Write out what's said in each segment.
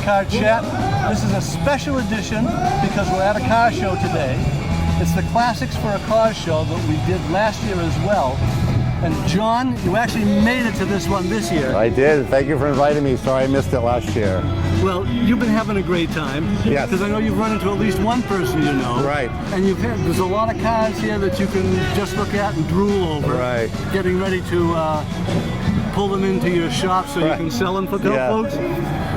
Car Chat. This is a special edition because we're at a car show today. It's the Classics for a Cause show that we did last year as well. And John, you actually made it to this one this year. I did. Thank you for inviting me. Sorry I missed it last year. Well, you've been having a great time. Yes. Because I know you've run into at least one person you know. Right. And there's a lot of cars here that you can just look at and drool over. Right. Getting ready to pull them into your shop so you can sell them for folks.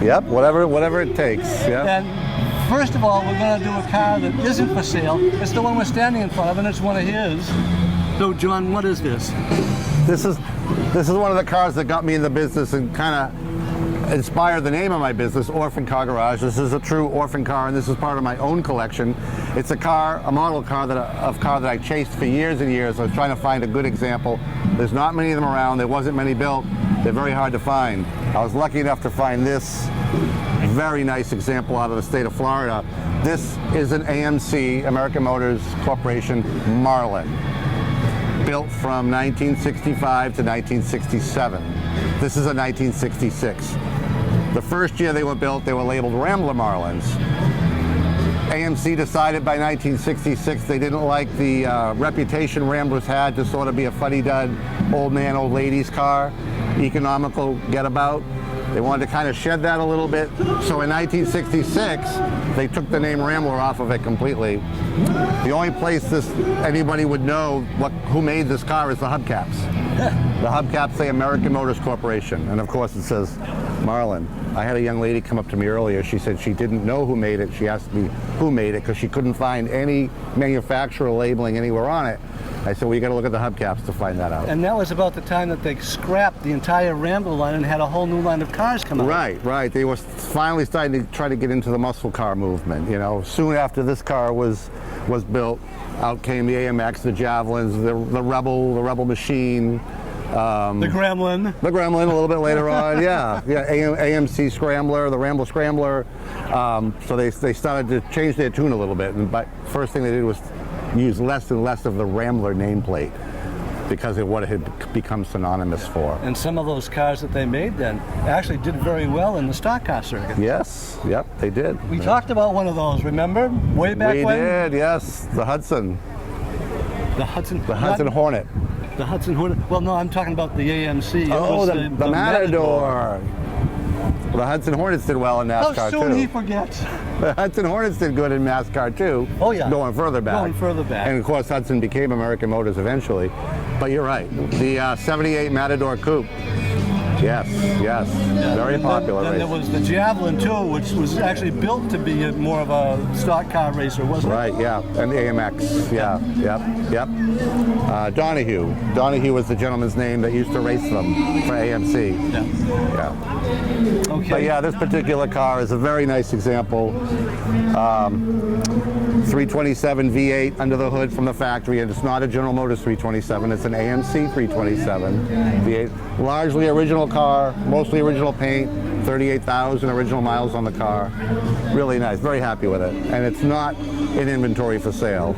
Yep, whatever it takes. Yeah. And first of all, we're going to do a car that isn't for sale. It's the one we're standing in front of, and it's one of his. So, John, what is this? This is one of the cars that got me in the business and kind of inspired the name of my business, Orphan Car Garage. This is a true orphan car, and this is part of my own collection. It's a model car that I chased for years and years. I was trying to find a good example. There's not many of them around. There wasn't many built. They're very hard to find. I was lucky enough to find this very nice example out of the state of Florida. This is an AMC, American Motors Corporation Marlin, built from 1965 to 1967. This is a 1966. The first year they were built, they were labeled Rambler Marlins. AMC decided by 1966 they didn't like the reputation Ramblers had to sort of be a fuddy-dud, old man, old ladies car, economical get-about. They wanted to kind of shed that a little bit. So in 1966, they took the name Rambler off of it completely. The only place anybody would know who made this car is the hubcaps. The hubcaps say American Motors Corporation, and of course it says Marlin. I had a young lady come up to me earlier. She said she didn't know who made it. She asked me who made it because she couldn't find any manufacturer labeling anywhere on it. I said, well, you got to look at the hubcaps to find that out. And that was about the time that they scrapped the entire Rambler line and had a whole new line of cars come out. Right. They were finally starting to try to get into the muscle car movement. You know, soon after this car was built, out came the AMX, the Javelins, the Rebel Machine. The Gremlin. The Gremlin a little bit later on, yeah. AMC Scrambler, the Rambler Scrambler. So they started to change their tune a little bit. And first thing they did was use less and less of the Rambler nameplate because of what it had become synonymous for. And some of those cars that they made then actually did very well in the stock car circuit. Yes, yep, they did. We talked about one of those, remember? Way back when? We did, yes, the Hudson. The Hudson Hornet. The Hudson Hornet. Well, no, I'm talking about the AMC. Oh, the Matador. The Hudson Hornets did well in NASCAR, too. How soon he forgets. The Hudson Hornets did good in NASCAR, too. Oh, yeah. Going further back. And, of course, Hudson became American Motors eventually. But you're right. The 78 Matador Coupe. Yes. Yeah, very popular race. Then there was the Javelin, too, which was actually built to be more of a stock car racer, wasn't it? Right, yeah. And the AMX. Yep. Donahue was the gentleman's name that used to race them for AMC. Yeah. Okay. But yeah, this particular car is a very nice example. 327 V8 under the hood from the factory, and it's not a General Motors 327, it's an AMC 327 V8. Largely original car, mostly original paint, 38,000 original miles on the car. Really nice, very happy with it. And it's not in inventory for sale.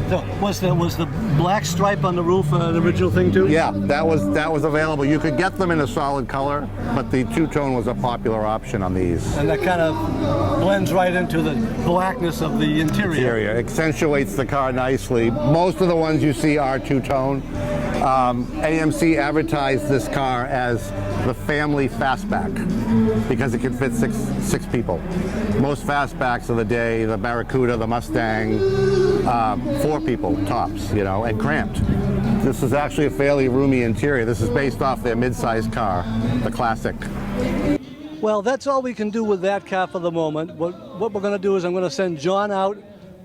So was the black stripe on the roof an original thing too? Yeah, that was available. You could get them in a solid color, but the two-tone was a popular option on these. And that kind of blends right into the blackness of the interior. Accentuates the car nicely. Most of the ones you see are two-tone. AMC advertised this car as the family fastback because it can fit six people. Most fastbacks of the day, the Barracuda, the Mustang, 4 people tops, and cramped. This is actually a fairly roomy interior. This is based off their mid-sized car, the Classic. Well, that's all we can do with that car for the moment. What we're going to do is I'm going to send John out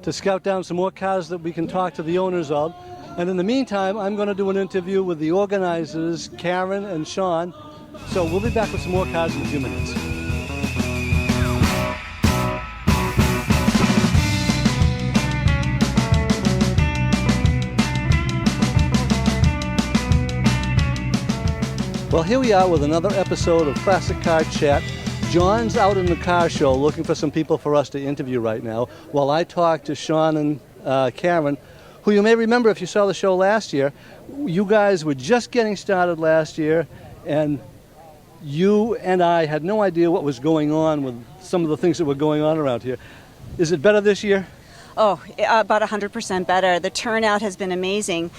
to scout down some more cars that we can talk to the owners of. And in the meantime, I'm going to do an interview with the organizers, Karen and Sean. So we'll be back with some more cars in a few minutes. Well, here we are with another episode of Classic Car Chat. John's out in the car show looking for some people for us to interview right now, while I talk to Sean and Karen, who you may remember if you saw the show last year. You guys were just getting started last year, and you and I had no idea what was going on with some of the things that were going on around here. Is it better this year? Oh, about 100% better. The turnout has been amazing,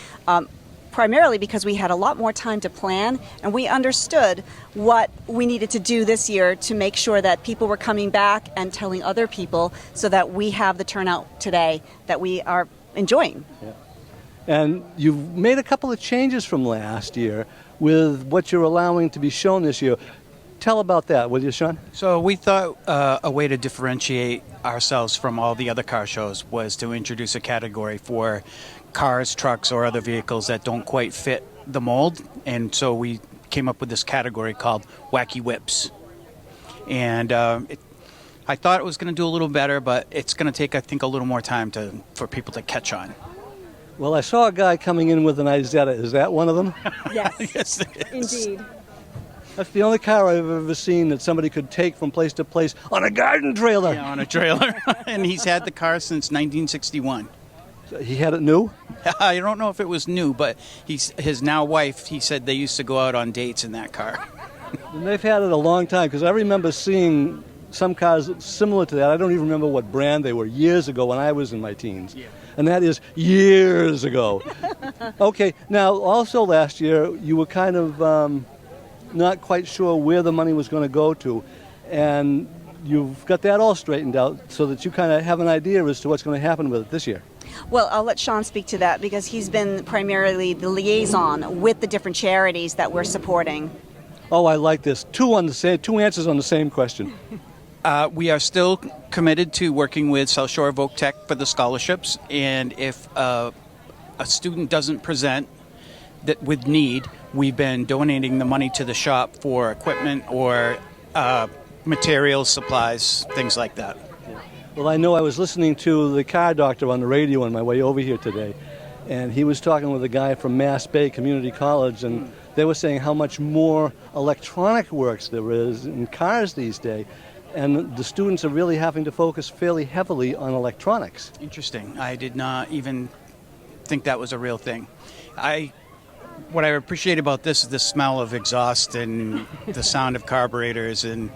primarily because we had a lot more time to plan, and we understood what we needed to do this year to make sure that people were coming back and telling other people, so that we have the turnout today that we are enjoying. Yeah. And you've made a couple of changes from last year with what you're allowing to be shown this year. Tell about that, will you, Sean? So we thought a way to differentiate ourselves from all the other car shows was to introduce a category for cars, trucks, or other vehicles that don't quite fit the mold. And so we came up with this category called Wacky Whips. And I thought it was going to do a little better, but it's going to take, I think, a little more time for people to catch on. Well, I saw a guy coming in with an Isetta. Is that one of them? Yes, Yes, it is. indeed. That's the only car I've ever seen that somebody could take from place to place on a garden trailer. Yeah, on a trailer. And he's had the car since 1961. He had it new? I don't know if it was new, but his now wife, he said they used to go out on dates in that car. And they've had it a long time, because I remember seeing some cars similar to that. I don't even remember what brand they were years ago when I was in my teens. Yeah. And that is years ago. Okay, now also last year you were kind of not quite sure where the money was going to go to, and you've got that all straightened out so that you kind of have an idea as to what's going to happen with it this year. Well, I'll let Sean speak to that, because he's been primarily the liaison with the different charities that we're supporting. Oh, I like this. Two answers on the same question. We are still committed to working with South Shore Voc Tech for the scholarships, and if a student doesn't present with need, we've been donating the money to the shop for equipment or materials, supplies, things like that. Well, I know I was listening to the car doctor on the radio on my way over here today, and he was talking with a guy from Mass Bay Community College, and they were saying how much more electronic works there is in cars these days, and the students are really having to focus fairly heavily on electronics. Interesting. I did not even think that was a real thing. What I appreciate about this is the smell of exhaust and the sound of carburetors, and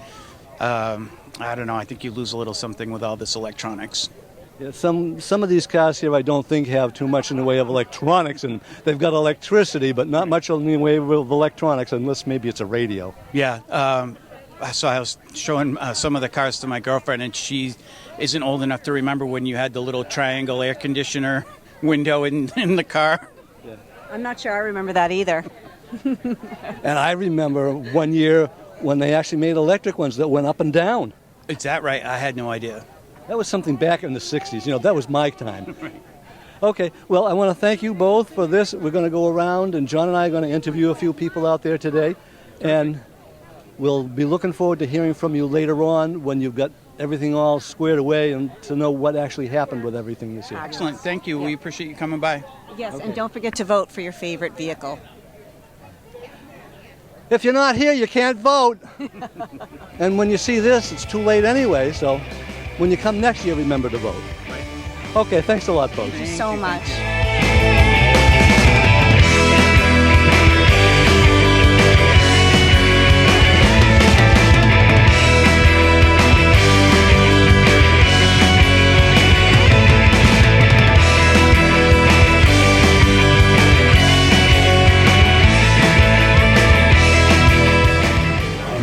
I don't know, I think you lose a little something with all this electronics. Yeah, some of these cars here I don't think have too much in the way of electronics, and they've got electricity, but not much in the way of electronics, unless maybe it's a radio. Yeah, so I was showing some of the cars to my girlfriend, and she isn't old enough to remember when you had the little triangle air conditioner window in the car. Yeah. I'm not sure I remember that either. And I remember one year when they actually made electric ones that went up and down. Is that right? I had no idea. That was something back in the 60s. You know, that was my time. Okay, well, I want to thank you both for this. We're going to go around, and John and I are going to interview a few people out there today. And we'll be looking forward to hearing from you later on when you've got everything all squared away and to know what actually happened with everything this year. Excellent. Thank you. We appreciate you coming by. Yes, Okay. and don't forget to vote for your favorite vehicle. If you're not here, you can't vote. And when you see this, it's too late anyway, so when you come next year, remember to vote. Okay, thanks a lot, folks. Thank you so much.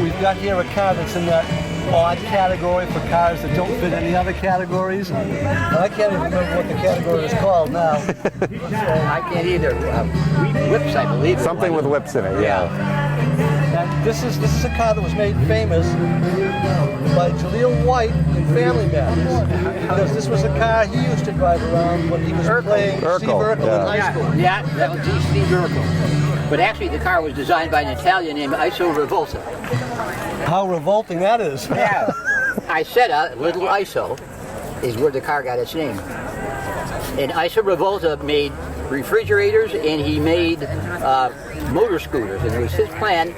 We've got here a car that's in that odd category for cars that don't fit any other categories. I can't even remember what the category is called now. I can't either. Whips, I believe. Something with whips in it, yeah. And this is a car that was made famous by Jaleel White in Family Matters, because this was a car he used to drive around when he was playing Steve Urkel, Urkel yeah. in high school. Yeah, that was Steve Urkel. But actually, the car was designed by an Italian named Iso Revolta. How revolting that is. Yeah. Isetta, little Iso, is where the car got its name. And Iso Revolta made refrigerators, and he made motor scooters. And it was his plan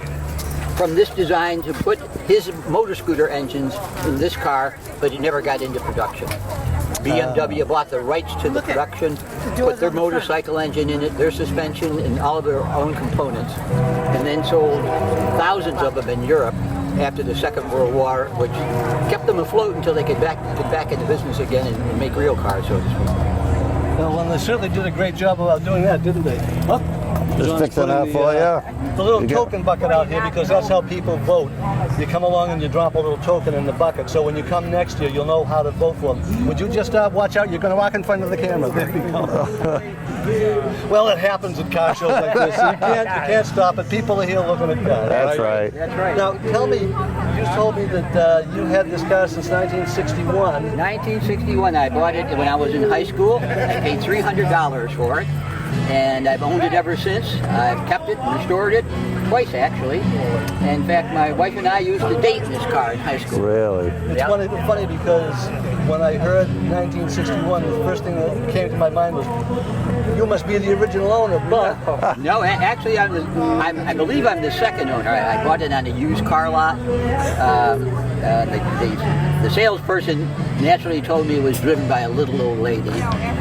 from this design to put his motor scooter engines in this car, but it never got into production. BMW bought the rights to the production, put their motorcycle engine in it, their suspension, and all of their own components, and then sold thousands of them in Europe after the Second World War, which kept them afloat until they could get back into business again and make real cars, so to speak. Well, they certainly did a great job about doing that, didn't they? Oh, Just John's fixing putting that for you. the little You get- token bucket out here, because that's how people vote. You come along and you drop a little token in the bucket, so when you come next year, you'll know how to vote for them. Would you just watch out? You're going to walk in front of the camera. There you go. Well, it happens at car shows like this. You can't stop it. People are here looking at cars. That's right. That's right. Now, tell me, you told me that you had this car since 1961. 1961, I bought it when I was in high school. I paid $300 for it, and I've owned it ever since. I've kept it and restored it twice, actually. And in fact, my wife and I used to date in this car in high school. Really? It's Yeah. funny because when I heard 1961, the first thing that came to my mind was, you must be the original owner, but No, actually, I believe I'm the second owner. I bought it on a used car lot. The salesperson naturally told me it was driven by a little old lady,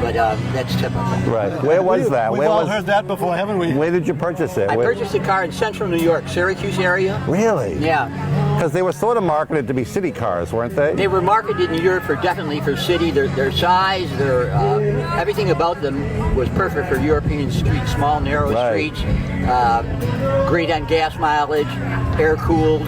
but that's typical. Right. Where was that? we've all heard that before, haven't we? Where did you purchase it? I purchased the car in central New York, Syracuse area. Really? Yeah. Because they were sort of marketed to be city cars, weren't they? They were marketed in Europe definitely for city. Their size, everything about them was perfect for European streets, small, narrow Right. streets. Great on gas mileage, air cooled.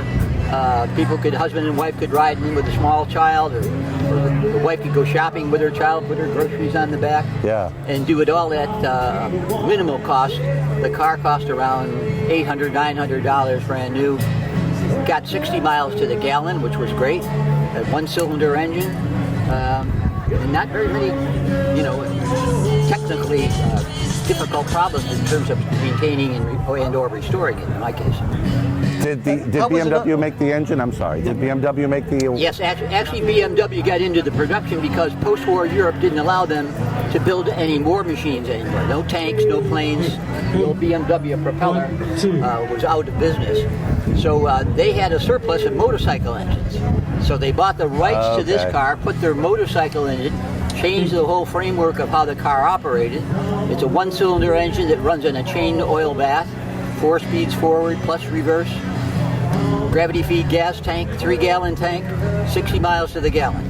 Husband and wife could ride in with a small child, or the wife could go shopping with her child, put her groceries on the back, Yeah. and do it all at minimal cost. The car cost around $800, $900 brand new. Got 60 miles to the gallon, which was great. A one-cylinder engine, and not very many, technically difficult problems in terms of maintaining and/or restoring it. In my case. Did How was it BMW make the engine? I'm sorry. Did BMW make the? Yes, actually BMW got into the production because post-war Europe didn't allow them to build any more machines anymore. No tanks, no planes. The old BMW propeller was out of business. So they had a surplus of motorcycle engines. So they bought the rights to this Okay. car, put their motorcycle in it, changed the whole framework of how the car operated. It's a one-cylinder engine that runs on a chain oil bath, 4 speeds forward plus reverse. Gravity feed gas tank, 3-gallon tank, 60 miles to the gallon.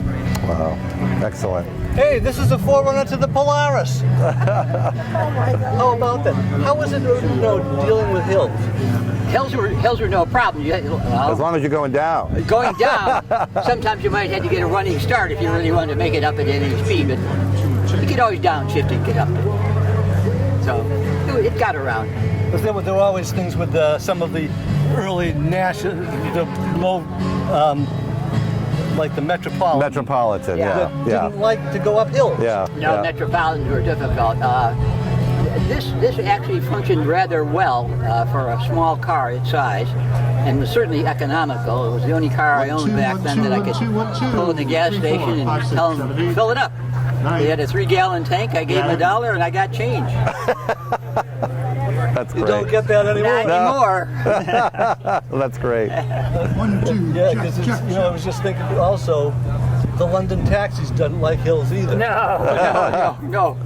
Wow. Excellent. Hey, this is a forerunner to the Polaris. How about that? How was it, dealing with hills? Hills were no problem. As long as you're going down. Going down, sometimes you might have to get a running start if you really wanted to make it up at any speed, but you could always downshift and get up there. So it got around. But there were always things with some of the early like the Metropolitan. Metropolitan. Yeah. Yeah. That didn't like to go up hills. Yeah. No, Yeah. Metropolitans were difficult. This actually functioned rather well for a small car its size, and was certainly economical. It was the only car I owned back then that I could pull in the gas station and tell them, fill it up. They had a 3-gallon tank. I gave them $1 and I got change. That's You great. don't get that anymore. Not anymore. That's great. Yeah, because I was just thinking also, the London taxis doesn't like hills either. No.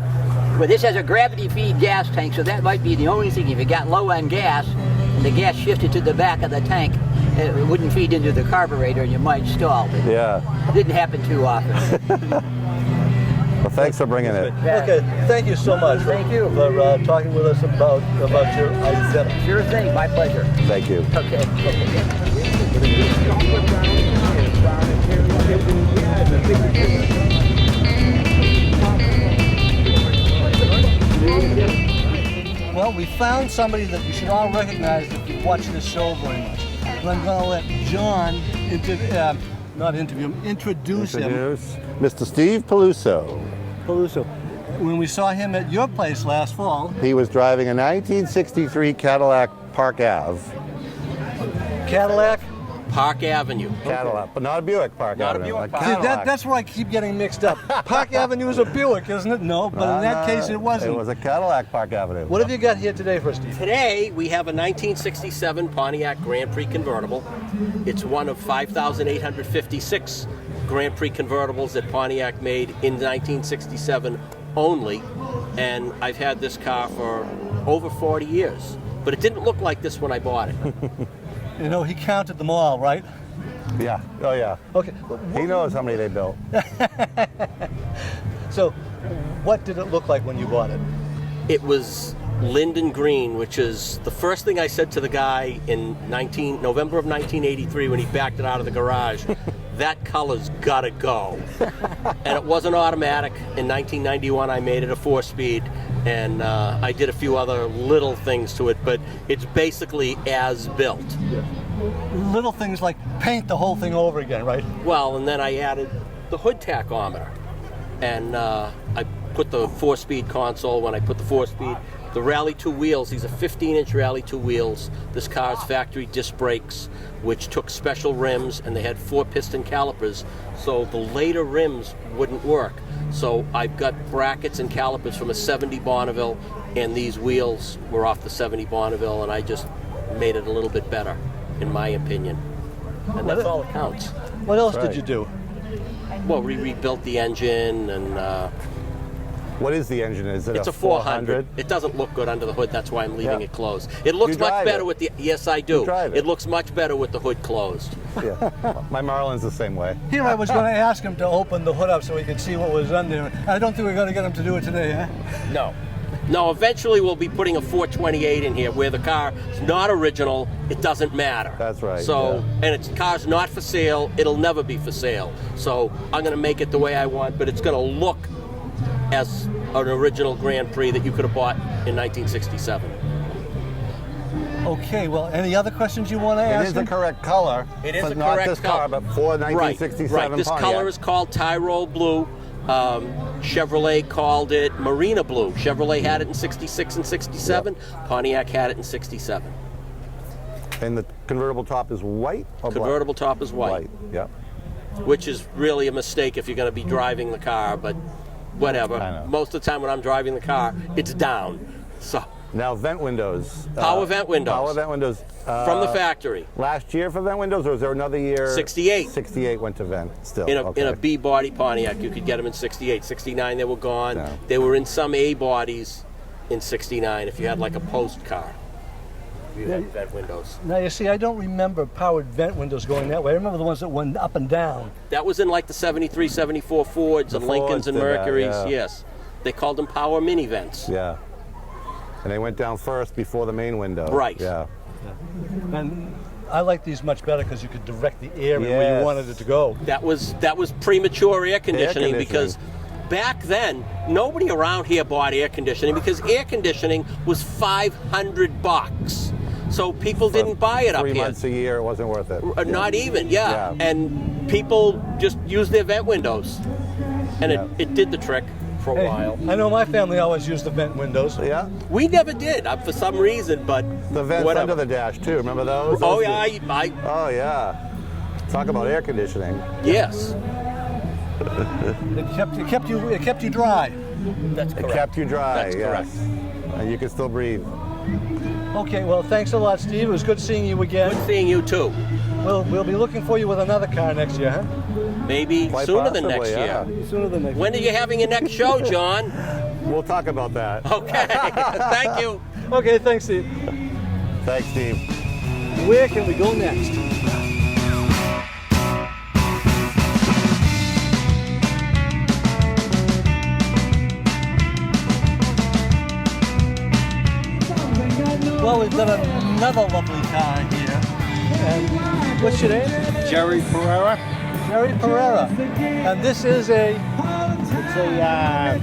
But this has a gravity feed gas tank, so that might be the only thing. If it got low on gas and the gas shifted to the back of the tank, it wouldn't feed into the carburetor and you might stall. But Yeah. it didn't happen too often. Well, thanks for bringing it. Okay, thank you so much. Thank you. for talking with us about your identity. Sure thing, my pleasure. Thank you. Okay. Well, we found somebody that you should all recognize if you watch this show very much. And I'm going to let John introduce him. Introduce Mr. Steve Peluso. Peluso. When we saw him at your place last fall, He was driving a 1963 Cadillac Park Ave. Cadillac. Park Avenue. Cadillac, but not a Buick Park Not a Avenue. Buick Park. See, Cadillac. that's where I keep getting mixed up. Park Avenue is a Buick, isn't it? No, but in that case it wasn't. It was a Cadillac Park Avenue. What have you got here today for Steve? Today we have a 1967 Pontiac Grand Prix convertible. It's one of 5,856 Grand Prix convertibles that Pontiac made in 1967 only, and I've had this car for over 40 years. But it didn't look like this when I bought it. You know, he counted them all, right? Yeah. Oh, yeah. Okay. He knows how many they built. So, what did it look like when you bought it? It was linden green, which is the first thing I said to the guy in November of 1983 when he backed it out of the garage. That color's gotta go. And it wasn't automatic. In 1991 I made it a 4-speed, and I did a few other little things to it, but it's basically as built. Little things like paint the whole thing over again, right? Well, and then I added the hood tachometer, and I put the 4-speed console. When I put the 4-speed, the Rally 2 wheels, these are 15-inch Rally 2 wheels. This car's factory disc brakes, which took special rims, and they had 4-piston calipers, so the later rims wouldn't work. So I've got brackets and calipers from a 70 Bonneville, and these wheels were off the 70 Bonneville, and I just made it a little bit better, in my opinion. And that's all that counts. What else Right. did you do? Well, we rebuilt the engine, and What is the engine? Is it it's a 400. It doesn't look good under the hood. That's why I'm leaving Yeah. it closed. It looks You much drive better it. with the. Yes, I do. You drive it. It looks much better with the hood closed. Yeah. My Marlin's the same way. Here I was going to ask him to open the hood up so we could see what was under. I don't think we're going to get him to do it today, huh? No. No, eventually we'll be putting a 428 in here where the car is not original, it doesn't matter. That's right, So, yeah. and its car's not for sale, it'll never be for sale. So I'm going to make it the way I want, but it's going to look as an original Grand Prix that you could have bought in 1967. Okay, well, any other questions you want to It ask is the him? correct color. It is but a not correct this color. car, but for 1967 Right. This Pontiac. color is called Tyrol Blue. Chevrolet called it Marina Blue. Chevrolet had it in 66 and 67. Pontiac had it in 67. And the convertible top is white or Convertible top is black? white, Yeah. which is really a mistake if you're going to be driving the car, but whatever. I know. Most of the time when I'm driving the car, it's down. So, Now vent windows. Power vent windows. Power vent windows. from the factory. Last year for vent windows, or was there another year? 68. 68 went to vent still. In okay. a B body Pontiac, you could get them in 68. 69, they were gone. No. They were in some A bodies in 69 if you had like a post car. You had vent windows. Now, you see, I don't remember powered vent windows going that way. I remember the ones that went up and down. That was in like the 73, 74 Fords and The Lincolns Fords and did that, Mercuries. yeah. Yes. They called them power mini vents. Yeah. And they went down first before the main window. Right. Yeah. And I like these much better because you could direct the air in where Yes. you wanted it to go. That was premature air conditioning because conditioning. back then nobody around here bought air conditioning because air conditioning was $500. So people didn't buy it up 3 here. months a year, it wasn't worth it. Not even, yeah. Yeah. And people just used their vent windows. And Yeah. it did the trick for a Hey, while. I know my family always used the vent windows. Yeah. We never did, for some reason, but The vents whatever. under the dash too. Remember those? Oh Those yeah, were- Oh yeah. Talk about air conditioning. yes, It kept you dry. that's It correct. kept you dry. That's yes. correct. And you can still breathe. Okay, well, thanks a lot, Steve. It was good seeing you again. Good seeing you too. We'll be looking for you with another car next year, huh? Maybe Quite sooner than possibly, next yeah. year. Sooner than next. When are you having your next show, John? We'll talk about that. Okay, thank you. Okay, thanks, Steve. Thanks, Steve. Where can we go next? Well, we've got another lovely car here. And what's your name? Jerry Pereira. Jerry Pereira. And this is a It's a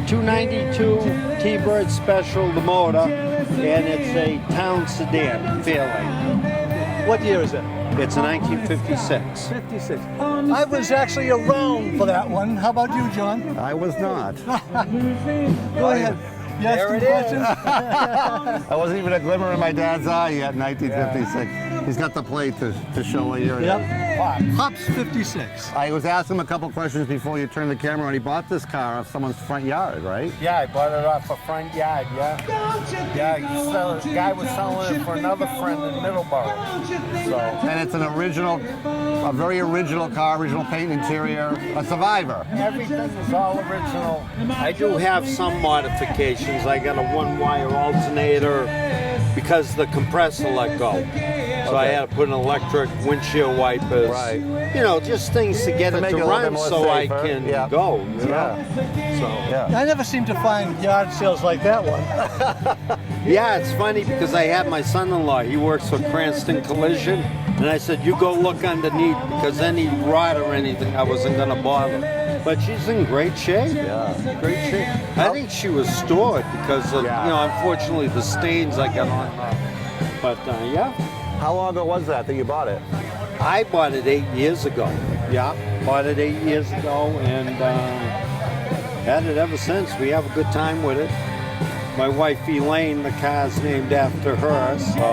292 T-Bird Special, the motor, and it's a town sedan, Fairlane. what year is it? It's a 1956. 56. I was actually around for that one. How about you, John? I was not. Go ahead. You asked There him it is. questions? I wasn't even a glimmer in my dad's eye yet in 1956. He's got the plate to show a year. Yep. Pops 56. I was asking him a couple questions before you turned the camera on. He bought this car off someone's front yard, right? Yeah, I bought it off a front yard, yeah. Yeah, the guy was selling it for another friend in Middleborough. So, And it's an original, a very original car, original paint and interior, a survivor. everything is all original. I do have some modifications. I got a one-wire alternator because the compressor let go. So I had to put an electric windshield wipers. Right. You know, just things to get To it make to it a little bit run more so I safer. can Yeah. go. You know? Yeah. I never seem to find yard sales like that one. Yeah, it's funny because I had my son-in-law. He works for Cranston Collision. And I said, you go look underneath because any rot or anything, I wasn't going to bother. But she's in great shape. Yeah. Great shape. I think she was stored because of, Yeah. you know, unfortunately the stains I got on her. But yeah, How long ago was that you bought it? I bought it 8 years ago. Yeah, bought it 8 years ago and had it ever since. We have a good time with it. My wife Elaine, the car's named after her, so.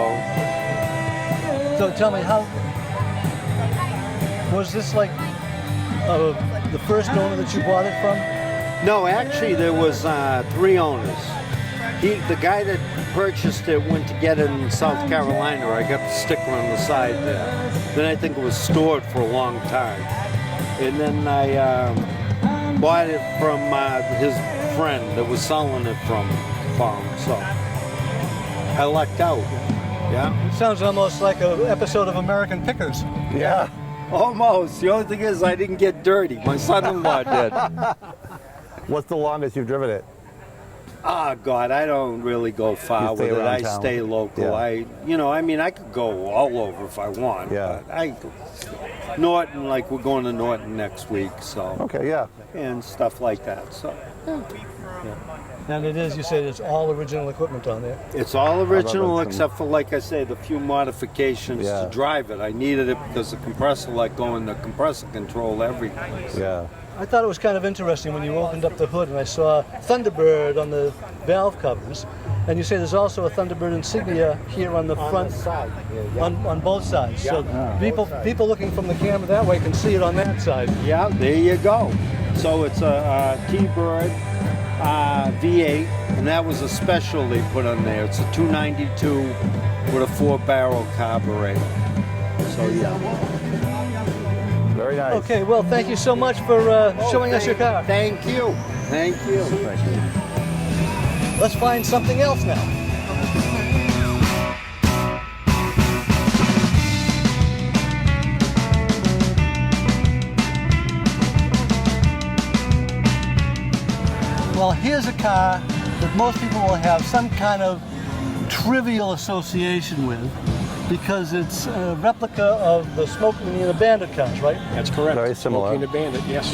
So tell me, how was this like the first owner that you bought it from? No, actually there was 3 owners. The guy that purchased it went to get it in South Carolina. I got the sticker on the side there. Then I think it was stored for a long time. And then I bought it from his friend that was selling it for him. So I lucked out. Yeah. It sounds almost like an episode of American Pickers. Yeah. Almost. The only thing is I didn't get dirty. My son-in-law did. What's the longest you've driven it? Oh God, I don't really go far You stay with it. around I town. stay local. Yeah. I could go all over if I want. Yeah. But Norton, like we're going to Norton next week, so Okay, yeah. and stuff like that. So And it is, you said it's all original equipment on there. it's all original some- except for, like I say, the few modifications Yeah. to drive it. I needed it because the compressor let go and the compressor controlled everything. Yeah. I thought it was kind of interesting when you opened up the hood and I saw Thunderbird on the valve covers. And you say there's also a Thunderbird insignia here on the front, side. on both sides. So Yeah. people looking from the camera that way can see it on that side. Yeah, there you go. So it's a T-Bird V8, and that was a special they put on there. It's a 292 with a 4-barrel carburetor. So yeah. Very nice. Okay, well, thank you so much for showing us your car. Thank you. Thank you. Let's find something else now. Well, here's a car that most people will have some kind of trivial association with because it's a replica of the Smoking and the Bandit cars, right? That's correct. Very similar. Smoking the Bandit, yes.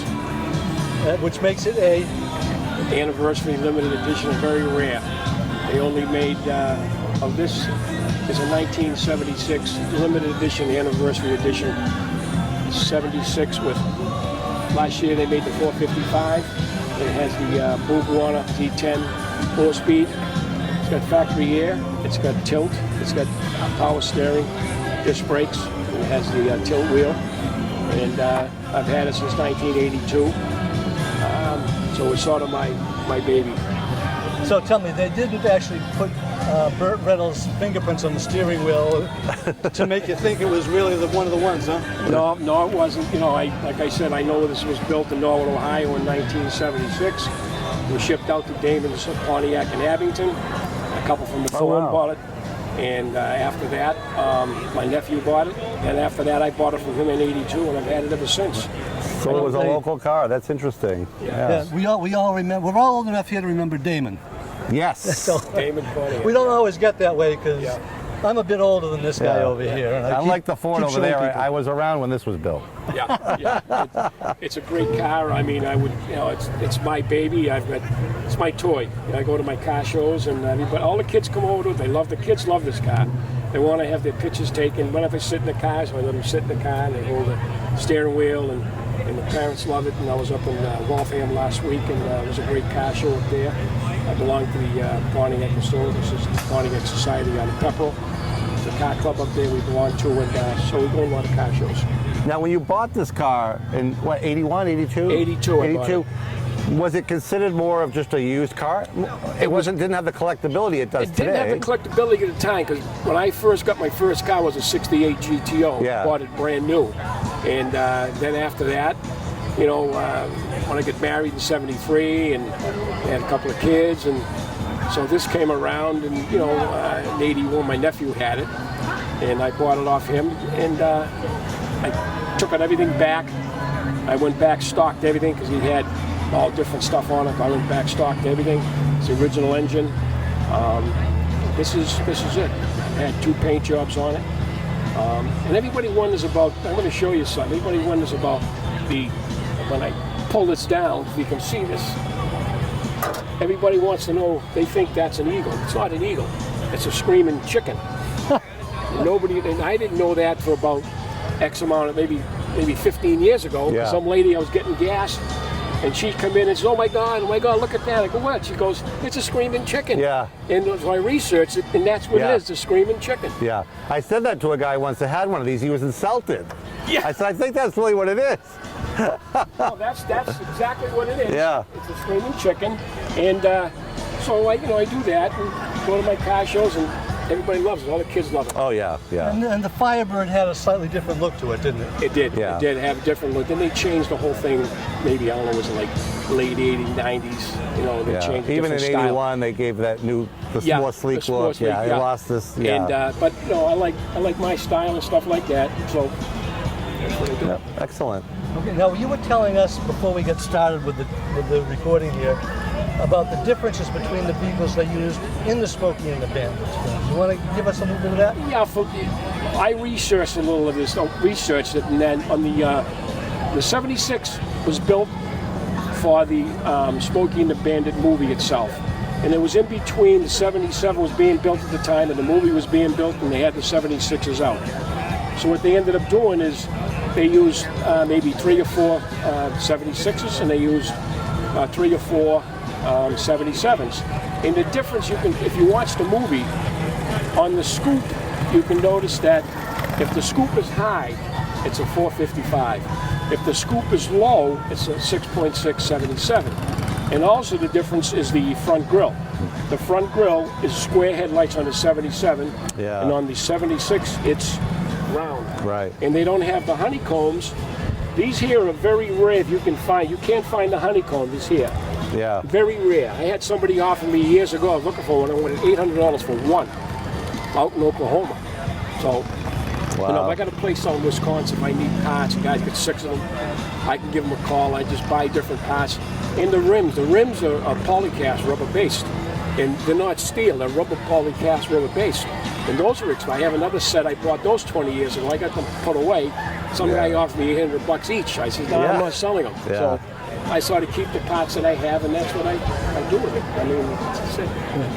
Which makes it a Anniversary limited edition, very rare. They only made of this is a 1976 limited edition, anniversary edition. 76 with last year they made the 455. It has the Bugwana T10 4-speed. It's got factory air. It's got tilt. It's got power steering, disc brakes. It has the tilt wheel. And I've had it since 1982. So it's sort of my baby. So tell me, they didn't actually put Burt Reynolds' fingerprints on the steering wheel to make you think it was really one of the ones, huh? No, it wasn't. You know, like I said, I know this was built in Norwood, Ohio in 1976. It was shipped out to Damon's, Pontiac, and Abington. A couple from the Ford wow. bought it. And after that, my nephew bought it. And after that, I bought it from him in '82, and I've had it ever since. So it was a local car. That's interesting. Yeah, we all remember. We're all old enough here to remember Damon. Yes. So Damon Pontiac. we don't always get that way because Yeah. I'm a bit older than this guy Yeah. over here. And I Unlike keep- the Ford keep over showing there, people. I was around when this was built. Yeah. It's a great car. I mean, I would, it's my baby. It's my toy. I go to my car shows, and but all the kids come over to it. The kids love this car. They want to have their pictures taken. Whenever they sit in the car, so I let them sit in the car and they hold the steering wheel, and the parents love it. And I was up in Waltham last week, and it was a great car show up there. I belong to the Pontiac Historical Pontiac Society out of Pepperell. It's a car club up there we belong to, and so we go to a lot of car shows. Now, when you bought this car in, what, 81, 82? 82, I bought it. Was it considered more of just a used car? Didn't have the collectability it does today. It didn't have the collectability at the time, because when I first got my first car was a 68 GTO. Yeah. Bought it brand new. And then after that, you know, when I got married in 73 and had a couple of kids, and so this came around, and you know, in 81 my nephew had it, and I bought it off him, and I took everything back. I went back, stocked everything, because he had all different stuff on it. I went back, stocked everything. It's the original engine. This is it. I had 2 paint jobs on it. And everybody wonders about, I'm going to show you something. Everybody wonders about when I pull this down, if you can see this, everybody wants to know, they think that's an eagle. It's not an eagle. It's a screaming chicken. And I didn't know that for about X amount of, maybe 15 years ago. Yeah. Some lady, I was getting gas, and she'd come in and say, oh my God, look at that. I go, what? She goes, it's a screaming chicken. Yeah. And so I researched it, and that's what Yeah. it is, the screaming chicken. Yeah. I said that to a guy once that had one of these. He was insulted. Yeah. I said, I think that's really what it is. No, that's exactly what it is. Yeah. It's a screaming chicken. And so I do that and go to my car shows, and everybody loves it. All the kids love it. Oh, yeah, yeah. And the Firebird had a slightly different look to it, didn't it? It did. Yeah. It did have a different look. Then they changed the whole thing. Maybe, I don't know, was it like late 80s, 90s? You know, they Yeah. changed a Even in different 81, style. they gave that more sleek the more look. sleek, Yeah, it lost this. Yeah. And but you know, I like my style and stuff like that. So that's what I do. Yeah, excellent. Okay, now you were telling us before we get started with the recording here about the differences between the vehicles they used in the Smokey and the Bandit films. You want to give us a little bit of that? Yeah, I researched a little of this. Researched it, and then on the 76 was built for the Smokey and the Bandit movie itself, and it was in between. The 77 was being built at the time, and the movie was being built, and they had the 76s out. So what they ended up doing is they used maybe 3 or 4 76s, and they used 3 or 4 77s. And the difference, if you watch the movie, on the scoop, you can notice that if the scoop is high, it's a 455. If the scoop is low, it's a 6.6 77. And also the difference is the front grille. The front grille is square headlights on the 77, Yeah. and on the 76, it's round. Right. And they don't have the honeycombs. These here are very rare. If you can't find the honeycombs here. Yeah. Very rare. I had somebody offer me years ago, I was looking for one, I wanted $800 for one out in Oklahoma. So, you know, if I got a place out in Wisconsin, if I need parts, and guys get 6 of them, I can give them a call. I just buy different parts. And the rims are polycast rubber based. And they're not steel, they're rubber polycast rubber based. And those are expensive. I have another set, I bought those 20 years ago. I got them put away. Some guy offered me $800 each. I said, no, I'm not selling them. Yeah. So I sort of keep the parts that I have, and that's what I do with it. I mean, that's it.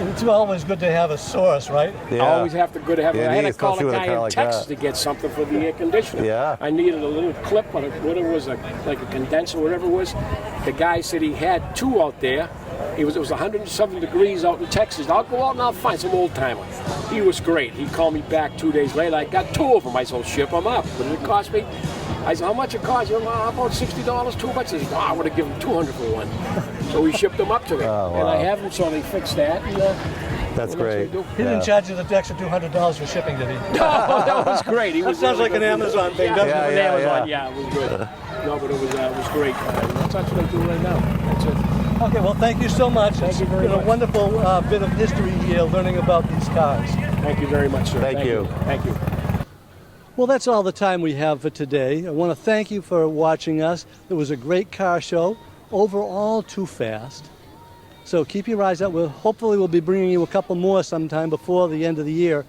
It's always good to have a source, right? Yeah. I always have to go to have. Yeah, I had to it is, call especially a with a guy car in like Texas that. to get something for the air conditioner. Yeah. I needed a little clip on it, whatever it was, like a condenser, whatever it was. The guy said he had 2 out there. It was 107 degrees out in Texas. I'll go out and I'll find some old timer. He was great. He called me back 2 days later. I got 2 of them. I said, "I'll ship them up." What did it cost me? I said, "How much it cost you?" About $60, $2. He said, I would have given $200 for one. So we shipped them up to me. Oh, And I wow. have them, so they fixed that. And, That's what great. else we do? He didn't charge you the extra $200 for shipping, did he? No, that was great. He That was sounds really like an good. Amazon thing, Yeah, doesn't it? an Yeah, Amazon. yeah. Yeah, it was good. No, but it was great. That's what I do right now. That's it. Okay, well, thank you so much. Thank you very It's been much. a wonderful bit of history here learning about these cars. Thank you very much, sir. Thank you. Thank you. Well, that's all the time we have for today. I want to thank you for watching us. It was a great car show, overall too fast. So keep your eyes out. Hopefully we'll be bringing you a couple more sometime before the end of the year,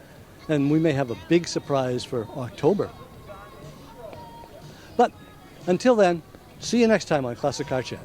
and we may have a big surprise for October. But until then, see you next time on Classic Car Chat.